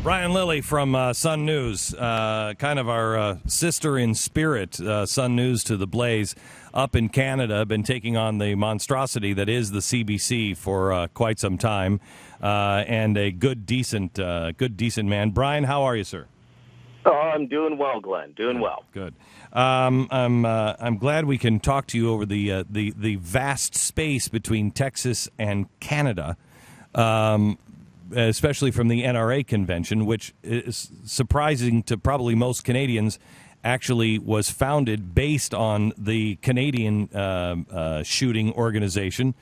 Brian Lilley from Sun News, kind of our sister in spirit, Sun News to The Blaze, up in Canada, been taking on the monstrosity that is the CBC for quite some time, and a good, decent man. Brian, how are you, sir? Oh, I'm doing well, Glenn. Doing well. Good. I'm glad we can talk to you over the vast space between Texas and Canada. Especially from the NRA convention, which is surprising to probably most Canadians, actually was founded based on the Canadian shooting organization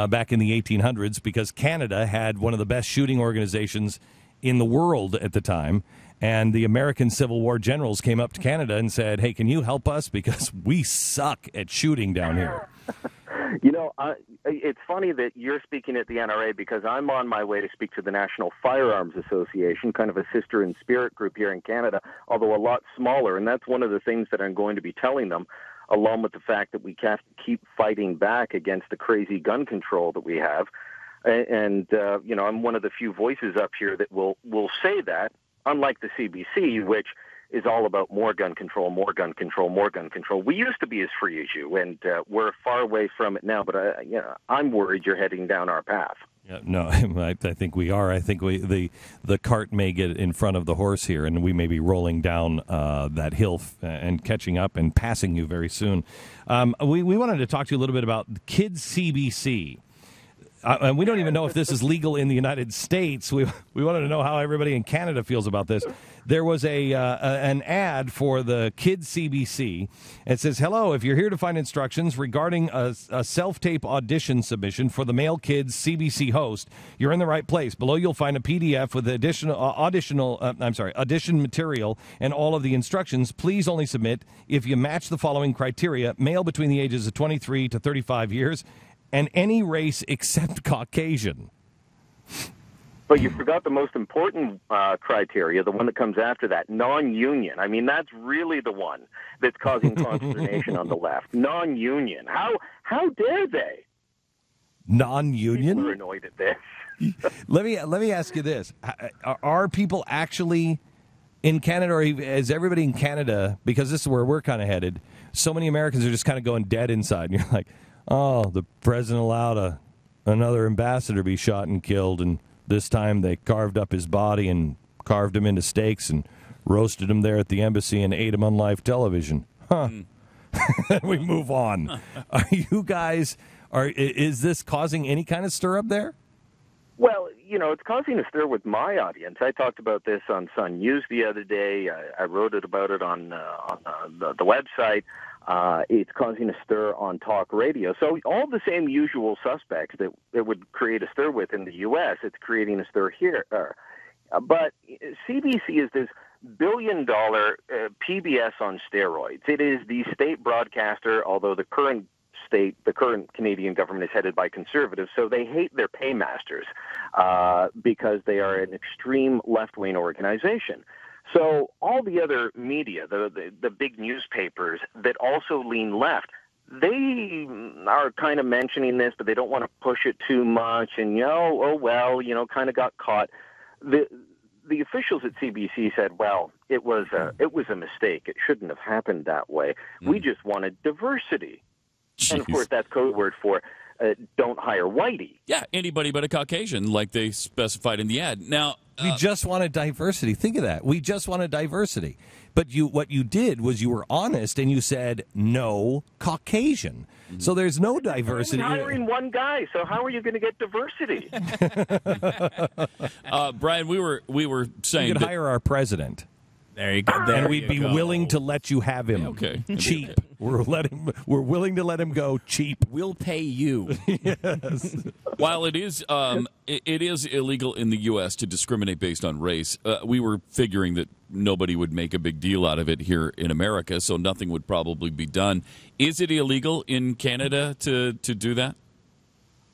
back in the 1800s, because Canada had one of the best shooting organizations in the world at the time. And the American Civil War generals came up to Canada and said, hey, can you help us? Because we suck at shooting down here. You know, it's funny that you're speaking at the NRA, because I'm on my way to speak to the National Firearms Association, kind of a sister in spirit group here in Canada, although a lot smaller. And that's one of the things that I'm going to be telling them, along with the fact that we have to keep fighting back against the crazy gun control that we have. And you know, I'm one of the few voices up here that will say that, unlike the CBC, which is all about more gun control, more gun control, more gun control. We used to be as free as you, and we're far away from it now. But I'm worried you're heading down our path. Yeah, no, I think we are. I think the cart may get in front of the horse here, and we may be rolling down that hill and catching up and passing you very soon. We wanted to talk to you a little bit about Kids CBC. And we don't even know if this is legal in the United States. We wanted to know how everybody in Canada feels about this. There was an ad for the Kids CBC. It says, hello, if you're here to find instructions regarding a self-tape audition submission for the male Kids CBC host, you're in the right place. Below you'll find a PDF with audition material and all of the instructions. Please only submit if you match the following criteria: male between the ages of 23 to 35 years, and any race except Caucasian. But you forgot the most important criteria, the one that comes after that, non-union. I mean, that's really the one that's causing consternation on the left. Non-union. How dare they? Non-union? People are annoyed at this. Let me ask you this. Are people actually in Canada, or is everybody in Canada, because this is where we're kind of headed, so many Americans are just kind of going dead inside, and you're like, oh, the president allowed another ambassador to be shot and killed, and this time they carved up his body and carved him into steaks and roasted him there at the embassy and ate him on live television. Huh. We move on. Are you guys, is this causing any kind of stir up there? Well, you know, it's causing a stir with my audience. I talked about this on Sun News the other day. I wrote about it on the website. It's causing a stir on talk radio. So all the same usual suspects that it would create a stir with in the U.S., it's creating a stir here. But CBC is this billion-dollar PBS on steroids. It is the state broadcaster, although the current Canadian government is headed by conservatives, so they hate their paymasters because they are an extreme left-wing organization. So all the other media, the big newspapers that also lean left, they are kind of mentioning this, but they don't want to push it too much. And, kind of got caught. The officials at CBC said, well, it was a mistake. It shouldn't have happened that way. We just wanted diversity. Jeez. And, of course, that's code word for don't hire whitey. Yeah, anybody but a Caucasian, like they specified in the ad. Now, we just wanted diversity. Think of that. We just wanted diversity. But what you did was you were honest and you said no Caucasian. Mm-hmm. So there's no diversity. You're hiring one guy, so how are you going to get diversity? Brian, we were saying you could hire our president. There you go. And we'd be willing to let you have him. Okay. Cheap. We're willing to let him go cheap. We'll pay you. Yes. While it is illegal in the U.S. to discriminate based on race, we were figuring that nobody would make a big deal out of it here in America, so nothing would probably be done. Is it illegal in Canada to do that?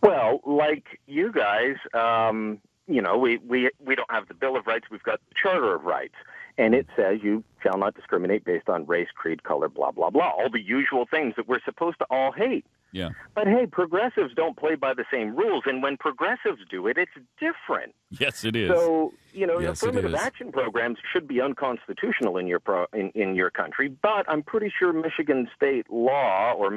Well, like you guys, we don't have the Bill of Rights. We've got the Charter of Rights. And it says you shall not discriminate based on race, creed, color, blah, blah, blah. All the usual things that we're supposed to all hate. Yeah. But hey, progressives don't play by the same rules, and when progressives do it, it's different. Yes, it is. So, Yes, it affirmative is. action programs should be unconstitutional in your in your country, but I'm pretty sure Michigan state law or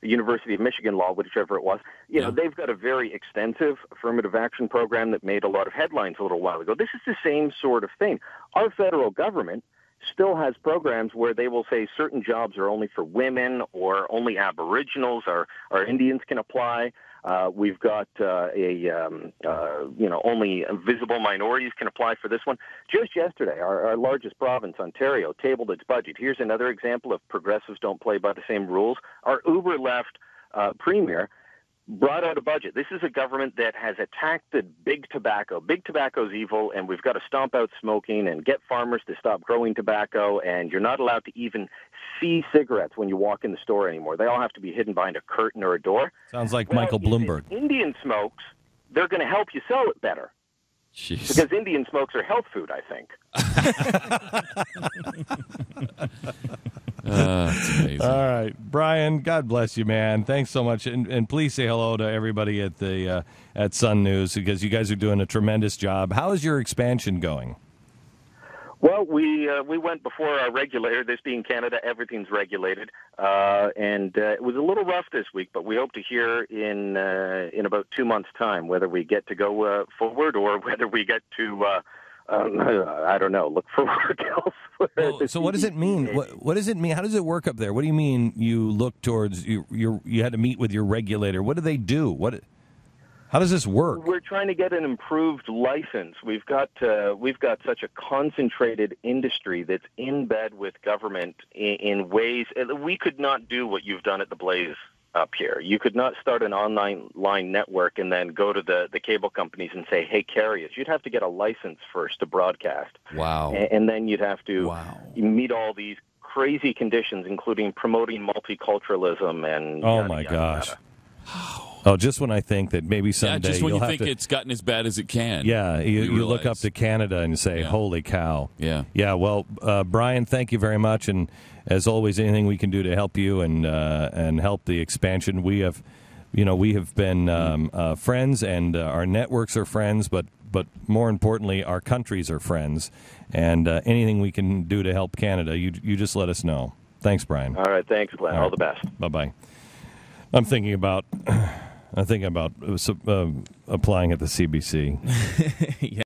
University of Michigan law, whichever it was, they've got a very extensive affirmative action program that made a lot of headlines a little while ago. This is the same sort of thing. Our federal government still has programs where they will say certain jobs are only for women or only Aboriginals or Indians can apply. We've got only visible minorities can apply for this one. Just yesterday, our largest province, Ontario, tabled its budget. Here's another example of progressives don't play by the same rules. Our uber left premier brought out a budget. This is a government that has attacked the big tobacco. Big tobacco's evil, and we've got to stomp out smoking and get farmers to stop growing tobacco, and you're not allowed to even see cigarettes when you walk in the store anymore. They all have to be hidden behind a curtain or a door. Sounds like Michael Bloomberg. If Indian smokes, they're going to help you sell it better. Jeez. Because Indian smokes are health food, I think. That's amazing. All right, Brian, God bless you, man. Thanks so much, and please say hello to everybody at the at Sun News, because you guys are doing a tremendous job. How is your expansion going? Well, we went before our regulator. This being Canada, everything's regulated, and it was a little rough this week. But we hope to hear in about 2 months' time whether we get to go forward or whether we get to. I don't know. Look for work elsewhere. Well, so what does it mean? What does it mean? How does it work up there? What do you mean you look towards you had to meet with your regulator? What do they do? How does this work? We're trying to get an improved license. We've got such a concentrated industry that's in bed with government in ways we could not do what you've done at the Blaze up here. You could not start an online network and then go to the cable companies and say, hey, carry us. You'd have to get a license first to broadcast. Wow. And then you'd have to meet all these crazy conditions, including promoting multiculturalism and oh, my gosh. Oh, just when I think that maybe someday just when you'll you have think it's gotten as bad as it can. Yeah, you look up to Canada and say, holy cow. Yeah. Yeah, well, Brian, thank you very much. And as always, anything we can do to help you and help the expansion. We have been friends, and our networks are friends, but more importantly, our countries are friends. And anything we can do to help Canada, you just let us know. Thanks, Brian. All right, thanks, Glenn. All the best. Bye-bye. I'm thinking about applying at the CBC. Yeah.